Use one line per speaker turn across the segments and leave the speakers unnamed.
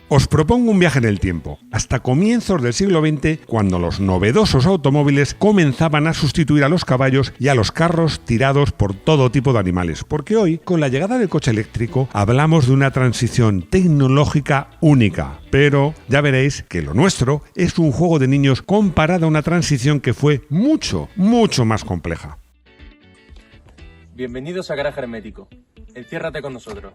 Os propongo un viaje en el tiempo, hasta comienzos del siglo XX, cuando los novedosos automóviles comenzaban a sustituir a los caballos y a los carros tirados por todo tipo de animales, porque hoy, con la llegada del coche eléctrico, hablamos de una transición tecnológica única. Pero ya veréis que lo nuestro es un juego de niños comparado a una transición que fue mucho, mucho más compleja.
Bienvenidos a Garaje Hermético. Enciérrate con nosotros.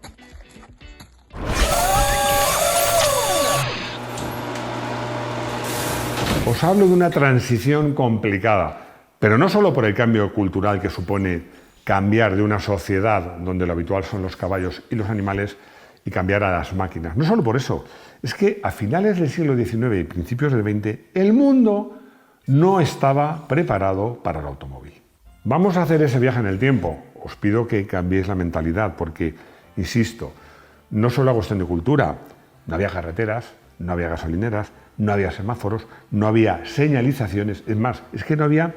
Os hablo de una transición complicada, pero no solo por el cambio cultural que supone cambiar de una sociedad donde lo habitual son los caballos y los animales y cambiar a las máquinas. No solo por eso, es que a finales del siglo XIX y principios del XX el mundo no estaba preparado para el automóvil. Vamos a hacer ese viaje en el tiempo. Os pido que cambiéis la mentalidad porque, insisto, no solo es cuestión de cultura, no había carreteras, no había gasolineras, no había semáforos, no había señalizaciones, es más, es que no había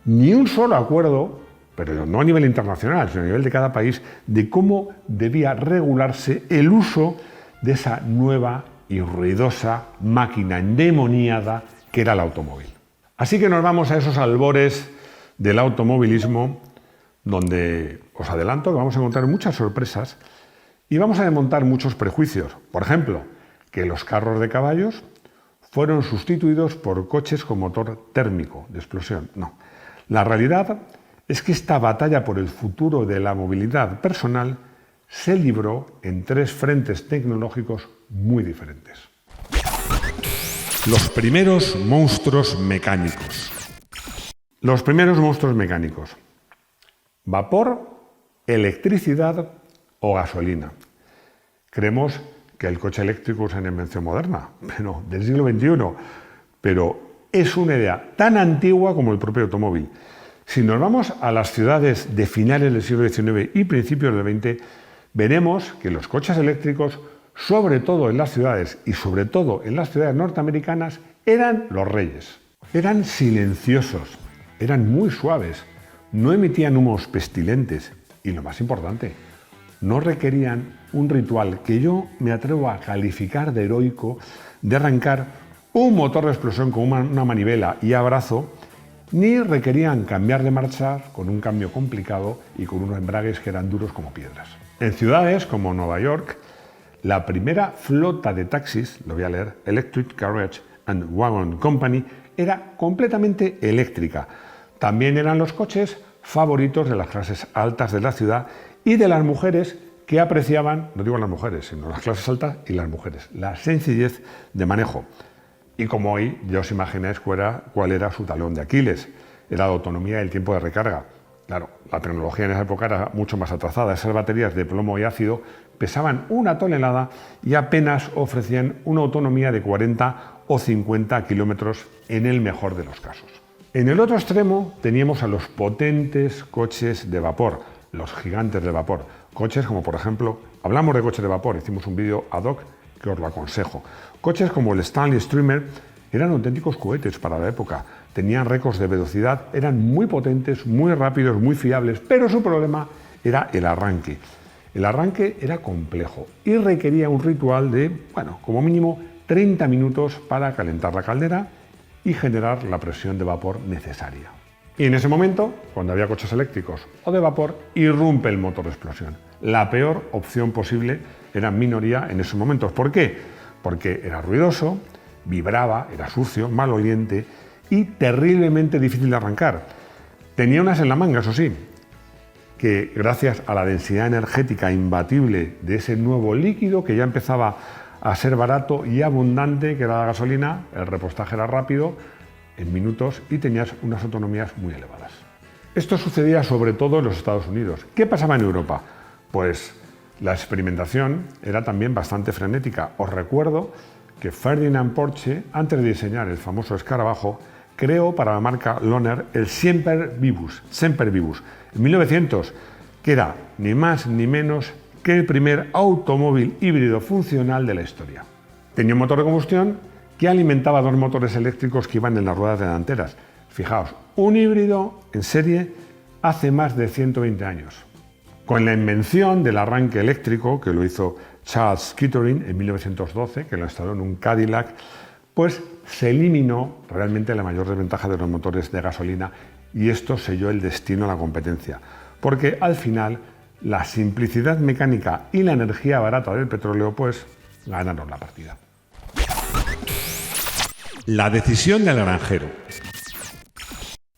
ni un solo acuerdo, pero no a nivel internacional, sino a nivel de cada país, de cómo debía regularse el uso de esa nueva y ruidosa máquina endemoniada que era el automóvil. Así que nos vamos a esos albores del automovilismo, donde os adelanto que vamos a encontrar muchas sorpresas y vamos a desmontar muchos prejuicios. Por ejemplo, que los carros de caballos fueron sustituidos por coches con motor térmico de explosión. No. La realidad es que esta batalla por el futuro de la movilidad personal se libró en tres frentes tecnológicos muy diferentes. Los primeros monstruos mecánicos. Los primeros monstruos mecánicos. Vapor, electricidad o gasolina. Creemos que el coche eléctrico es una invención moderna, pero del siglo XXI, pero es una idea tan antigua como el propio automóvil. Si nos vamos a las ciudades de finales del siglo XIX y principios del XX, veremos que los coches eléctricos, sobre todo en las ciudades y sobre todo en las ciudades norteamericanas, eran los reyes. Eran silenciosos, eran muy suaves, no emitían humos pestilentes y, lo más importante, no requerían un ritual que yo me atrevo a calificar de heroico, de arrancar un motor de explosión con una manivela y abrazo, ni requerían cambiar de marcha con un cambio complicado y con unos embragues que eran duros como piedras. En ciudades como Nueva York, la primera flota de taxis, lo voy a leer, Electric Carriage and Wagon Company, era completamente eléctrica. También eran los coches favoritos de las clases altas de la ciudad y de las mujeres que apreciaban, no digo las mujeres, sino las clases altas y las mujeres, la sencillez de manejo. Y como hoy ya os imagináis cuál era su talón de Aquiles, era la autonomía y el tiempo de recarga. Claro, la tecnología en esa época era mucho más atrasada. Esas baterías de plomo y ácido pesaban 1 tonelada y apenas ofrecían una autonomía de 40 o 50 kilómetros en el mejor de los casos. En el otro extremo teníamos a los potentes coches de vapor, los gigantes de vapor. Coches como, por ejemplo, hablamos de coches de vapor, hicimos un vídeo ad hoc que os lo aconsejo. Coches como el Stanley Streamer eran auténticos cohetes para la época. Tenían récords de velocidad, eran muy potentes, muy rápidos, muy fiables, pero su problema era el arranque. El arranque era complejo y requería un ritual de, como mínimo 30 minutos para calentar la caldera y generar la presión de vapor necesaria. Y en ese momento, cuando había coches eléctricos o de vapor, irrumpe el motor de explosión. La peor opción posible era minoría en esos momentos. ¿Por qué? Porque era ruidoso, vibraba, era sucio, maloliente y terriblemente difícil de arrancar. Tenía unas en la manga, eso sí, que gracias a la densidad energética imbatible de ese nuevo líquido que ya empezaba a ser barato y abundante, que era la gasolina, el repostaje era rápido, en minutos, y tenías unas autonomías muy elevadas. Esto sucedía sobre todo en los Estados Unidos. ¿Qué pasaba en Europa? Pues la experimentación era también bastante frenética. Os recuerdo que Ferdinand Porsche, antes de diseñar el famoso escarabajo, creó para la marca Lohner el Semper Vivus, en 1900, que era ni más ni menos que el primer automóvil híbrido funcional de la historia. Tenía un motor de combustión que alimentaba 2 motores eléctricos que iban en las ruedas delanteras. Fijaos, un híbrido en serie hace más de 120 años. Con la invención del arranque eléctrico, que lo hizo Charles Kettering en 1912, que lo instaló en un Cadillac, pues se eliminó realmente la mayor desventaja de los motores de gasolina y esto selló el destino a la competencia, porque al final la simplicidad mecánica y la energía barata del petróleo pues ganaron la partida. La decisión del granjero.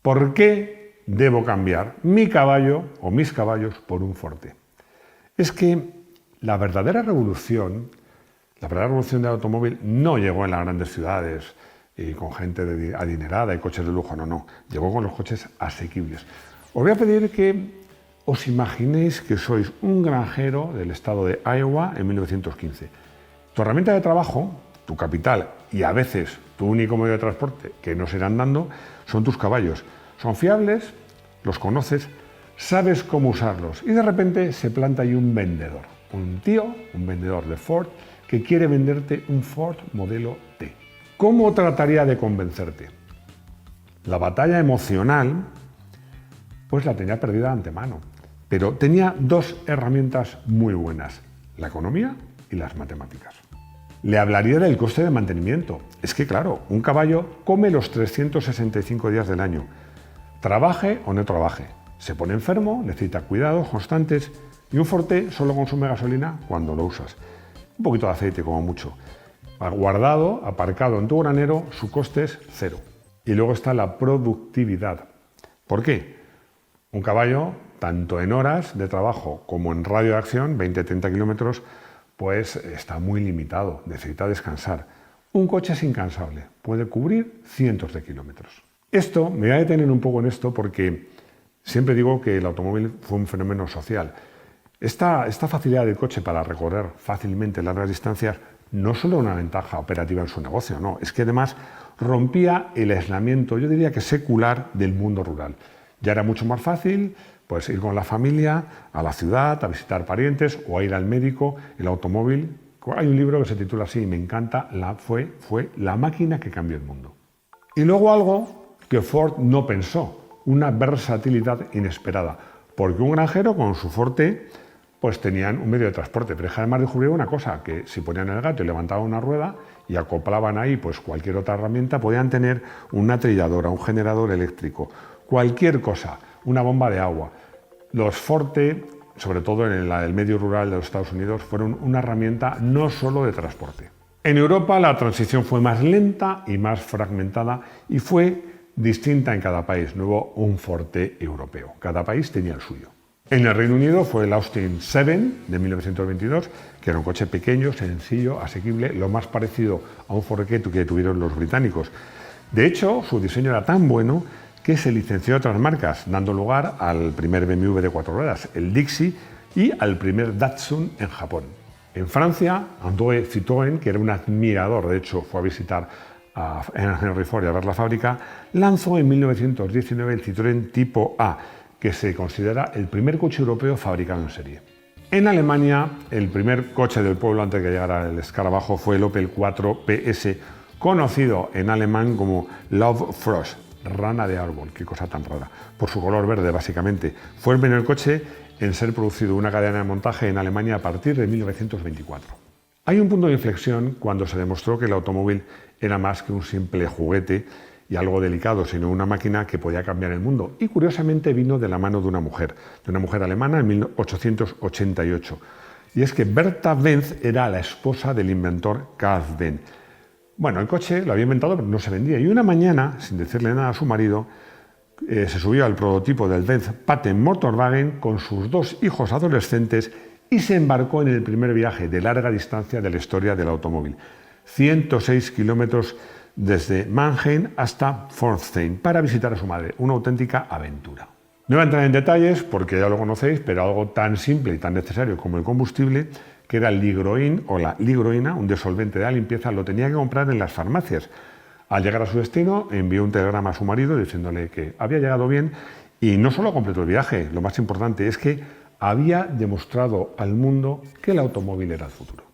¿Por qué debo cambiar mi caballo o mis caballos por un Forte? Es que la verdadera revolución del automóvil no llegó en las grandes ciudades y con gente adinerada y coches de lujo, no. Llegó con los coches asequibles. Os voy a pedir que os imaginéis que sois un granjero del estado de Iowa en 1915. Tu herramienta de trabajo, tu capital y a veces tu único medio de transporte que no se irán dando son tus caballos. Son fiables, los conoces, sabes cómo usarlos y de repente se planta ahí un vendedor, un vendedor de Ford que quiere venderte un Ford modelo T. ¿Cómo trataría de convencerte? La batalla emocional pues la tenía perdida de antemano, pero tenía dos herramientas muy buenas, la economía y las matemáticas. Le hablaría del coste de mantenimiento. Es que claro, un caballo come los 365 días del año, trabaje o no trabaje. Se pone enfermo, necesita cuidados constantes y un Forte solo consume gasolina cuando lo usas. Un poquito de aceite como mucho. Guardado, aparcado en tu granero, su coste es cero. Y luego está la productividad. ¿Por qué? Un caballo, tanto en horas de trabajo como en radio de acción, 20-30 kilómetros, pues está muy limitado, necesita descansar. Un coche es incansable, puede cubrir cientos de kilómetros. Esto, me voy a detener un poco en esto porque siempre digo que el automóvil fue un fenómeno social. Esta facilidad del coche para recorrer fácilmente largas distancias no solo era una ventaja operativa en su negocio, no, es que además rompía el aislamiento, yo diría que secular, del mundo rural. Ya era mucho más fácil pues, ir con la familia a la ciudad, a visitar parientes o a ir al médico. El automóvil, hay un libro que se titula así, me encanta, fue la máquina que cambió el mundo. Y luego algo que Ford no pensó, una versatilidad inesperada, porque un granjero con su Forte pues tenían un medio de transporte, pero es que además descubrieron una cosa, que si ponían el gato y levantaban una rueda y acoplaban ahí pues cualquier otra herramienta, podían tener una trilladora, un generador eléctrico, cualquier cosa, una bomba de agua. Los Forte, sobre todo en el medio rural de los Estados Unidos, fueron una herramienta no solo de transporte. En Europa la transición fue más lenta y más fragmentada y fue distinta en cada país. No hubo un Forte europeo, cada país tenía el suyo. En el Reino Unido fue el Austin 7 de 1922, que era un coche pequeño, sencillo, asequible, lo más parecido a un Ford que tuvieron los británicos. De hecho, su diseño era tan bueno que se licenció a otras marcas, dando lugar al primer BMW de 4 ruedas, el Dixie, y al primer Datsun en Japón. En Francia, André Citroën, que era un admirador, de hecho fue a visitar a Henry Ford y a ver la fábrica, lanzó en 1919 el Citroën Tipo A, que se considera el primer coche europeo fabricado en serie. En Alemania, el primer coche del pueblo antes de que llegara el escarabajo fue el Opel 4 PS, conocido en alemán como Laubfrosch, rana de árbol, qué cosa tan rara, por su color verde básicamente. Fue el primer coche en ser producido una cadena de montaje en Alemania a partir de 1924. Hay un punto de inflexión cuando se demostró que el automóvil era más que un simple juguete y algo delicado, sino una máquina que podía cambiar el mundo. Y curiosamente vino de la mano de una mujer alemana en 1888. Y es que Bertha Benz era la esposa del inventor Karl Benz. Bueno, el coche lo había inventado, pero no se vendía. Y una mañana, sin decirle nada a su marido, se subió al prototipo del Benz Patent Motorwagen con sus dos hijos adolescentes y se embarcó en el primer viaje de larga distancia de la historia del automóvil. 106 kilómetros desde Mannheim hasta Pforzheim para visitar a su madre, una auténtica aventura. No voy a entrar en detalles porque ya lo conocéis, pero algo tan simple y tan necesario como el combustible, que era el ligroín o la ligroína, un disolvente de la limpieza, lo tenía que comprar en las farmacias. Al llegar a su destino, envió un telegrama a su marido diciéndole que había llegado bien y no solo completó el viaje, lo más importante es que había demostrado al mundo que el automóvil era el futuro.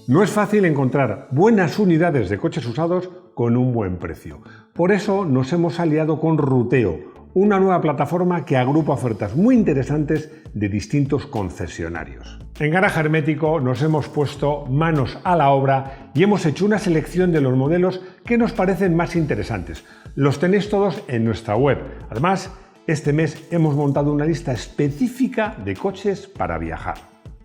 No es fácil encontrar buenas unidades de coches usados con un buen precio. Por eso nos hemos aliado con Ruteo, una nueva plataforma que agrupa ofertas muy interesantes de distintos concesionarios. En Garaje Hermético nos hemos puesto manos a la obra y hemos hecho una selección de los modelos que nos parecen más interesantes. Los tenéis todos en nuestra web. Además, este mes hemos montado una lista específica de coches para viajar.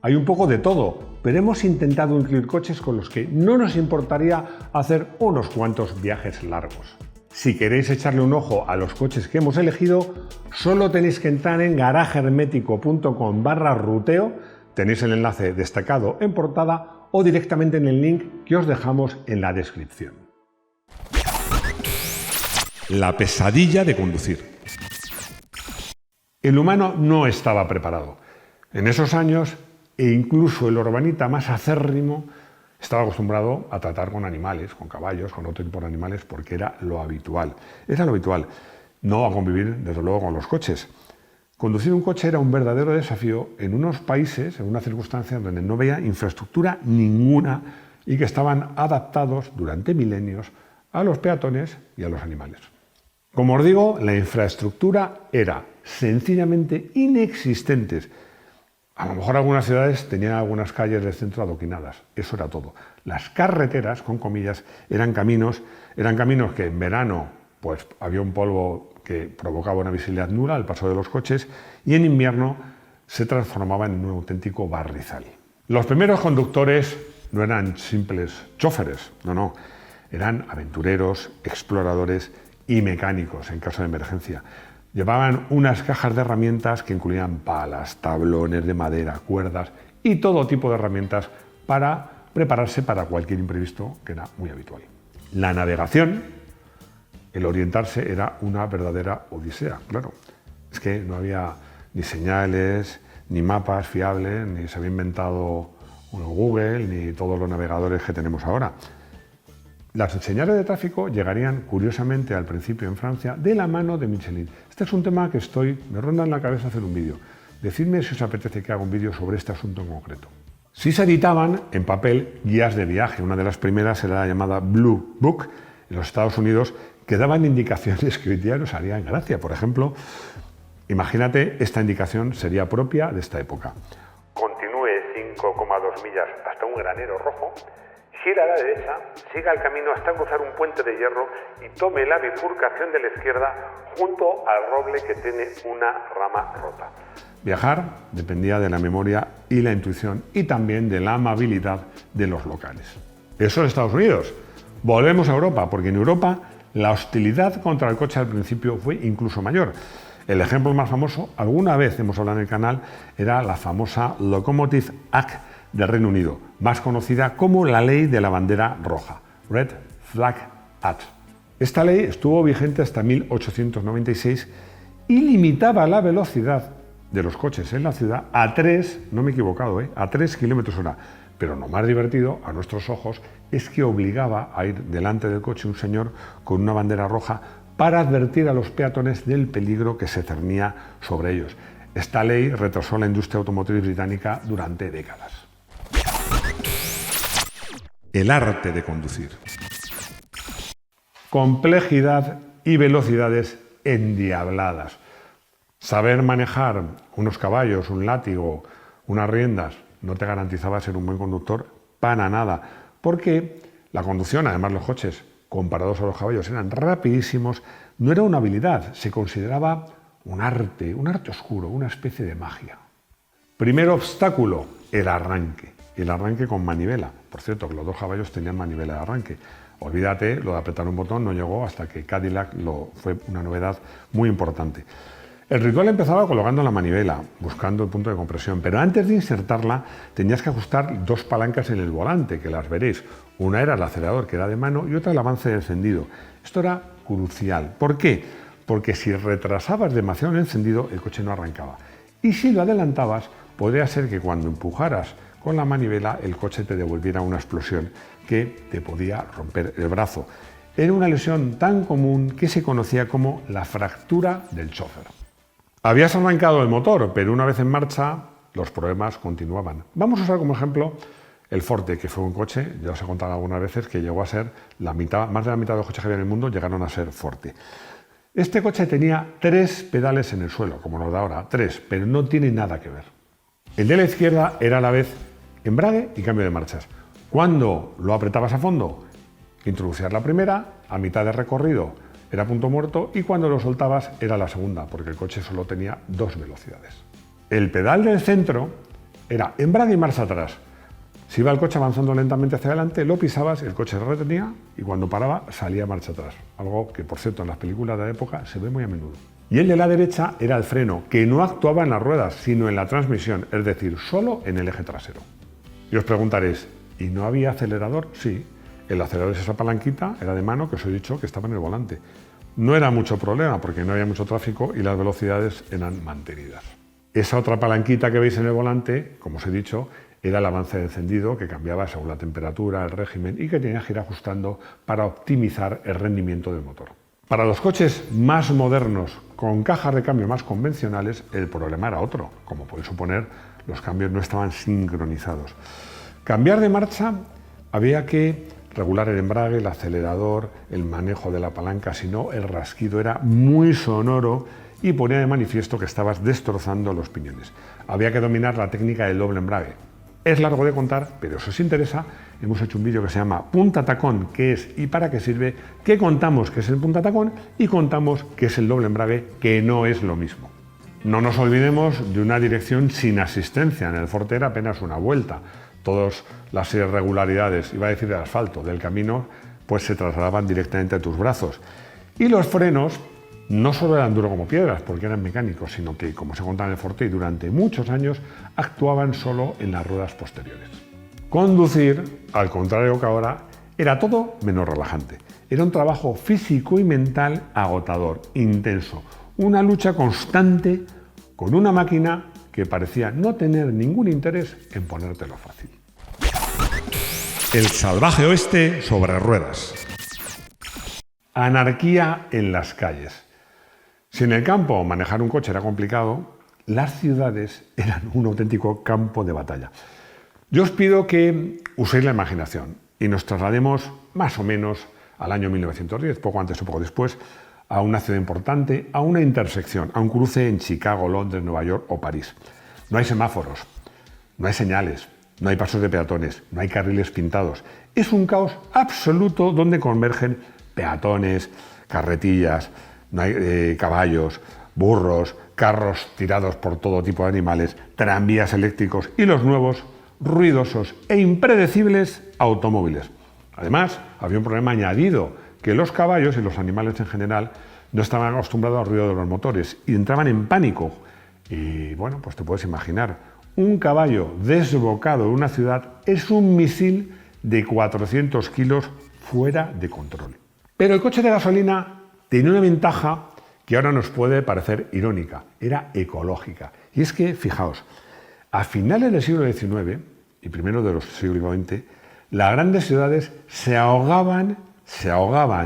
Hay un poco de todo, pero hemos intentado incluir coches con los que no nos importaría hacer unos cuantos viajes largos. Si queréis echarle un ojo a los coches que hemos elegido, solo tenéis que entrar en garajehermético.com/ruteo, tenéis el enlace destacado en portada o directamente en el link que os dejamos en la descripción. La pesadilla de conducir. El humano no estaba preparado. En esos años, e incluso el urbanita más acérrimo estaba acostumbrado a tratar con animales, con caballos, con otro tipo de animales, porque era lo habitual. Era lo habitual, no a convivir, desde luego, con los coches. Conducir un coche era un verdadero desafío en unos países, en una circunstancia donde no había infraestructura ninguna y que estaban adaptados durante milenios a los peatones y a los animales. Como os digo, la infraestructura era sencillamente inexistente. A lo mejor algunas ciudades tenían algunas calles del centro adoquinadas, eso era todo. Las carreteras, con comillas, eran caminos que en verano pues, había un polvo que provocaba una visibilidad nula al paso de los coches y en invierno se transformaban en un auténtico barrizal. Los primeros conductores no eran simples chóferes, no, eran aventureros, exploradores y mecánicos en caso de emergencia. Llevaban unas cajas de herramientas que incluían palas, tablones de madera, cuerdas y todo tipo de herramientas para prepararse para cualquier imprevisto, que era muy habitual. La navegación, el orientarse, era una verdadera odisea, claro. Es que no había ni señales, ni mapas fiables, ni se había inventado Google, ni todos los navegadores que tenemos ahora. Las señales de tráfico llegarían, curiosamente, al principio en Francia, de la mano de Michelin. Este es un tema que me ronda en la cabeza hacer un vídeo. Decidme si os apetece que haga un vídeo sobre este asunto en concreto. Sí se editaban en papel guías de viaje. Una de las primeras era la llamada Blue Book en los Estados Unidos, que daban indicaciones que hoy día nos harían gracia. Por ejemplo, imagínate, esta indicación sería propia de esta época. Continúe 5,2 millas hasta un granero rojo. Gira a la derecha, siga el camino hasta cruzar un puente de hierro y tome la bifurcación de la izquierda junto al roble que tiene una rama rota. Viajar dependía de la memoria y la intuición y también de la amabilidad de los locales. Eso en Estados Unidos. Volvemos a Europa, porque en Europa la hostilidad contra el coche al principio fue incluso mayor. El ejemplo más famoso, alguna vez hemos hablado en el canal, era la famosa Locomotive Act del Reino Unido, más conocida como la Ley de la Bandera Roja, Red Flag Act. Esta ley estuvo vigente hasta 1896 y limitaba la velocidad de los coches en la ciudad a 3, no me he equivocado, a 3 km/h. Pero lo más divertido, a nuestros ojos, es que obligaba a ir delante del coche un señor con una bandera roja para advertir a los peatones del peligro que se cernía sobre ellos. Esta ley retrasó la industria automotriz británica durante décadas. El arte de conducir. Complejidad y velocidades endiabladas. Saber manejar unos caballos, un látigo, unas riendas, no te garantizaba ser un buen conductor para nada, porque la conducción, además los coches, comparados a los caballos, eran rapidísimos, no era una habilidad, se consideraba un arte oscuro, una especie de magia. Primer obstáculo, el arranque con manivela. Por cierto, que los dos caballos tenían manivela de arranque. Olvídate, lo de apretar un botón no llegó hasta que Cadillac fue una novedad muy importante. El ritual empezaba colocando la manivela, buscando el punto de compresión, pero antes de insertarla tenías que ajustar dos palancas en el volante, que las veréis. Una era el acelerador, que era de mano, y otra el avance de encendido. Esto era crucial. ¿Por qué? Porque si retrasabas demasiado el encendido, el coche no arrancaba. Y si lo adelantabas, podría ser que cuando empujaras con la manivela el coche te devolviera una explosión que te podía romper el brazo. Era una lesión tan común que se conocía como la fractura del chofer. Habías arrancado el motor, pero una vez en marcha los problemas continuaban. Vamos a usar como ejemplo el Forte, que fue un coche, ya os he contado algunas veces, que llegó a ser más de la mitad de los coches que había en el mundo llegaron a ser Forte. Este coche tenía 3 pedales en el suelo, como los de ahora, 3, pero no tiene nada que ver. El de la izquierda era a la vez embrague y cambio de marchas. Cuando lo apretabas a fondo, introducías la primera, a mitad de recorrido era punto muerto y cuando lo soltabas era la segunda, porque el coche solo tenía 2 velocidades. El pedal del centro era embrague y marcha atrás. Si iba el coche avanzando lentamente hacia adelante, lo pisabas, el coche se retenía y cuando paraba salía marcha atrás. Algo que, por cierto, en las películas de la época se ve muy a menudo. Y el de la derecha era el freno, que no actuaba en las ruedas, sino en la transmisión, es decir, solo en el eje trasero. Y os preguntaréis, ¿y no había acelerador? Sí, el acelerador es esa palanquita, era de mano, que os he dicho que estaba en el volante. No era mucho problema porque no había mucho tráfico y las velocidades eran mantenidas. Esa otra palanquita que veis en el volante, como os he dicho, era el avance de encendido que cambiaba según la temperatura, el régimen y que tenía que ir ajustando para optimizar el rendimiento del motor. Para los coches más modernos, con cajas de cambio más convencionales, el problema era otro. Como podéis suponer, los cambios no estaban sincronizados. Cambiar de marcha había que regular el embrague, el acelerador, el manejo de la palanca, si no, el rasquido era muy sonoro y ponía de manifiesto que estabas destrozando los piñones. Había que dominar la técnica del doble embrague. Es largo de contar, pero si os interesa, hemos hecho un vídeo que se llama Punta Tacón, qué es y para qué sirve, que contamos qué es el punta tacón y contamos qué es el doble embrague, que no es lo mismo. No nos olvidemos de una dirección sin asistencia. En el Forte era apenas una vuelta. Todas las irregularidades, iba a decir del asfalto, del camino, pues se trasladaban directamente a tus brazos. Y los frenos no solo eran duros como piedras, porque eran mecánicos, sino que, como se contaba en el Forte, y durante muchos años actuaban solo en las ruedas posteriores. Conducir, al contrario que ahora, era todo menos relajante. Era un trabajo físico y mental agotador, intenso, una lucha constante con una máquina que parecía no tener ningún interés en ponértelo fácil. El salvaje oeste sobre ruedas. Anarquía en las calles. Si en el campo manejar un coche era complicado, las ciudades eran un auténtico campo de batalla. Yo os pido que uséis la imaginación y nos traslademos más o menos al año 1910, poco antes o poco después, a una ciudad importante, a una intersección, a un cruce en Chicago, Londres, Nueva York o París. No hay semáforos, no hay señales, no hay pasos de peatones, no hay carriles pintados. Es un caos absoluto donde convergen peatones, carretillas, no hay caballos, burros, carros tirados por todo tipo de animales, tranvías eléctricos y los nuevos, ruidosos e impredecibles automóviles. Además, había un problema añadido, que los caballos y los animales en general no estaban acostumbrados al ruido de los motores y entraban en pánico. Y bueno, pues te puedes imaginar, un caballo desbocado en una ciudad es un misil de 400 kilos fuera de control. Pero el coche de gasolina tenía una ventaja que ahora nos puede parecer irónica, era ecológica. Y es que, fijaos, a finales del siglo XIX y primero de los siglo XX, las grandes ciudades se ahogaban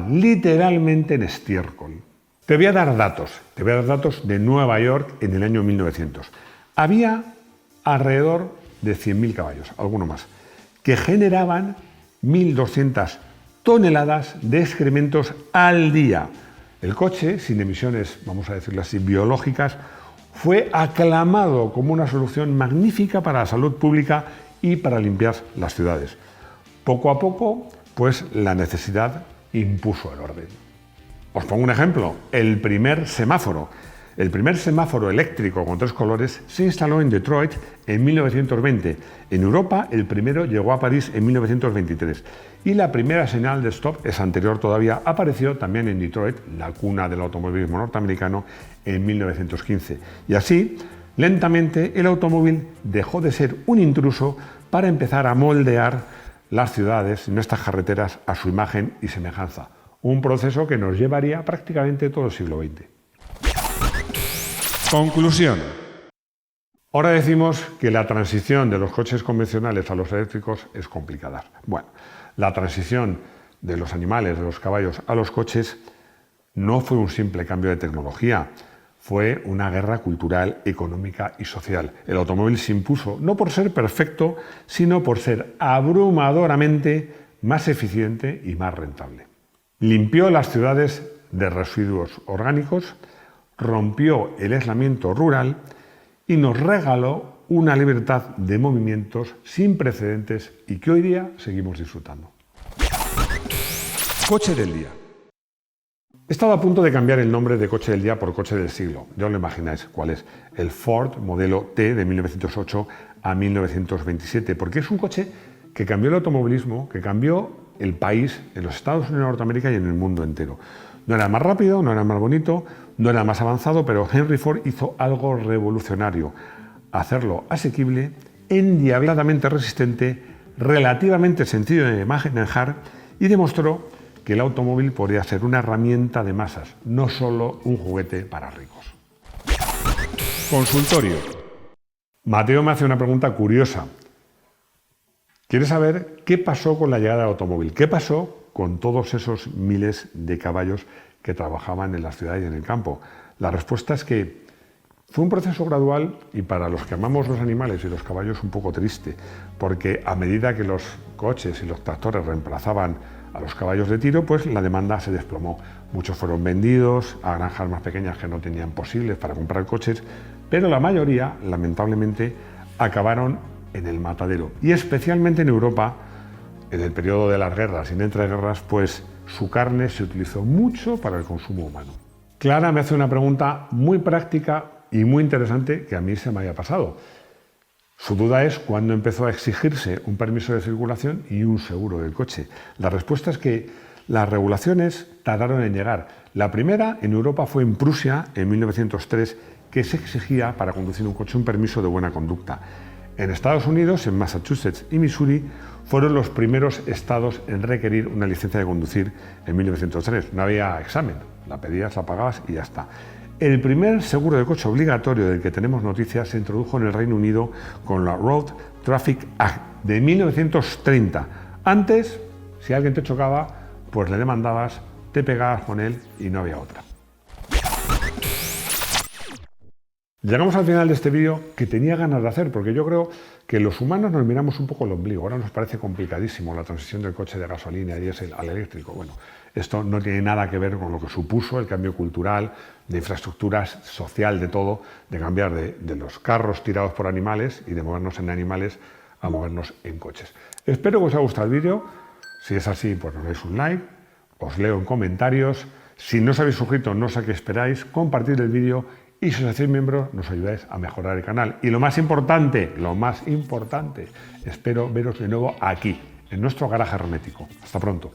literalmente en estiércol. Te voy a dar datos de Nueva York en el año 1900. Había alrededor de 100.000 caballos, alguno más, que generaban 1.200 toneladas de excrementos al día. El coche, sin emisiones, vamos a decirlo así, biológicas, fue aclamado como una solución magnífica para la salud pública y para limpiar las ciudades. Poco a poco, pues la necesidad impuso el orden. Os pongo un ejemplo, el primer semáforo. El primer semáforo eléctrico con 3 colores se instaló en Detroit en 1920. En Europa, el primero llegó a París en 1923. Y la primera señal de stop, es anterior todavía, apareció también en Detroit, la cuna del automovilismo norteamericano, en 1915. Y así, lentamente, el automóvil dejó de ser un intruso para empezar a moldear las ciudades y nuestras carreteras a su imagen y semejanza. Un proceso que nos llevaría prácticamente todo el siglo XX. Conclusión. Ahora decimos que la transición de los coches convencionales a los eléctricos es complicada. Bueno, la transición de los animales, de los caballos a los coches, no fue un simple cambio de tecnología, fue una guerra cultural, económica y social. El automóvil se impuso no por ser perfecto, sino por ser abrumadoramente más eficiente y más rentable. Limpió las ciudades de residuos orgánicos, rompió el aislamiento rural y nos regaló una libertad de movimientos sin precedentes y que hoy día seguimos disfrutando. Coche del día. He estado a punto de cambiar el nombre de coche del día por coche del siglo. Ya os lo imagináis cuál es. El Ford modelo T de 1908 a 1927, porque es un coche que cambió el automovilismo, que cambió el país en los Estados Unidos de Norteamérica y en el mundo entero. No era más rápido, no era más bonito, no era más avanzado, pero Henry Ford hizo algo revolucionario: hacerlo asequible, endiabladamente resistente, relativamente sencillo de manejar, y demostró que el automóvil podría ser una herramienta de masas, no solo un juguete para ricos. Consultorio. Mateo me hace una pregunta curiosa. Quiere saber qué pasó con la llegada del automóvil, qué pasó con todos esos miles de caballos que trabajaban en la ciudad y en el campo. La respuesta es que fue un proceso gradual y para los que amamos los animales y los caballos un poco triste, porque a medida que los coches y los tractores reemplazaban a los caballos de tiro, pues la demanda se desplomó. Muchos fueron vendidos a granjas más pequeñas que no tenían posibles para comprar coches, pero la mayoría, lamentablemente, acabaron en el matadero. Y especialmente en Europa, en el periodo de las guerras y en entreguerras, pues su carne se utilizó mucho para el consumo humano. Clara me hace una pregunta muy práctica y muy interesante que a mí se me había pasado. Su duda es cuándo empezó a exigirse un permiso de circulación y un seguro del coche. La respuesta es que las regulaciones tardaron en llegar. La primera en Europa fue en Prusia en 1903, que se exigía para conducir un coche un permiso de buena conducta. En Estados Unidos, en Massachusetts y Missouri, fueron los primeros estados en requerir una licencia de conducir en 1903. No había examen, la pedías, la pagabas y ya está. El primer seguro de coche obligatorio del que tenemos noticias se introdujo en el Reino Unido con la Road Traffic Act de 1930. Antes, si alguien te chocaba, pues le demandabas, te pegabas con él y no había otra. Llegamos al final de este vídeo que tenía ganas de hacer, porque yo creo que los humanos nos miramos un poco el ombligo. Ahora nos parece complicadísimo la transición del coche de gasolina y diésel al eléctrico. Bueno, esto no tiene nada que ver con lo que supuso el cambio cultural, de infraestructuras, social, de todo, de cambiar de los carros tirados por animales y de movernos en animales a movernos en coches. Espero que os haya gustado el vídeo. Si es así, pues nos dais un like, os leo en comentarios. Si no os habéis suscrito, no sé qué esperáis, compartid el vídeo. Y si os hacéis miembros, nos ayudáis a mejorar el canal. Y lo más importante, espero veros de nuevo aquí, en nuestro garaje hermético. Hasta pronto.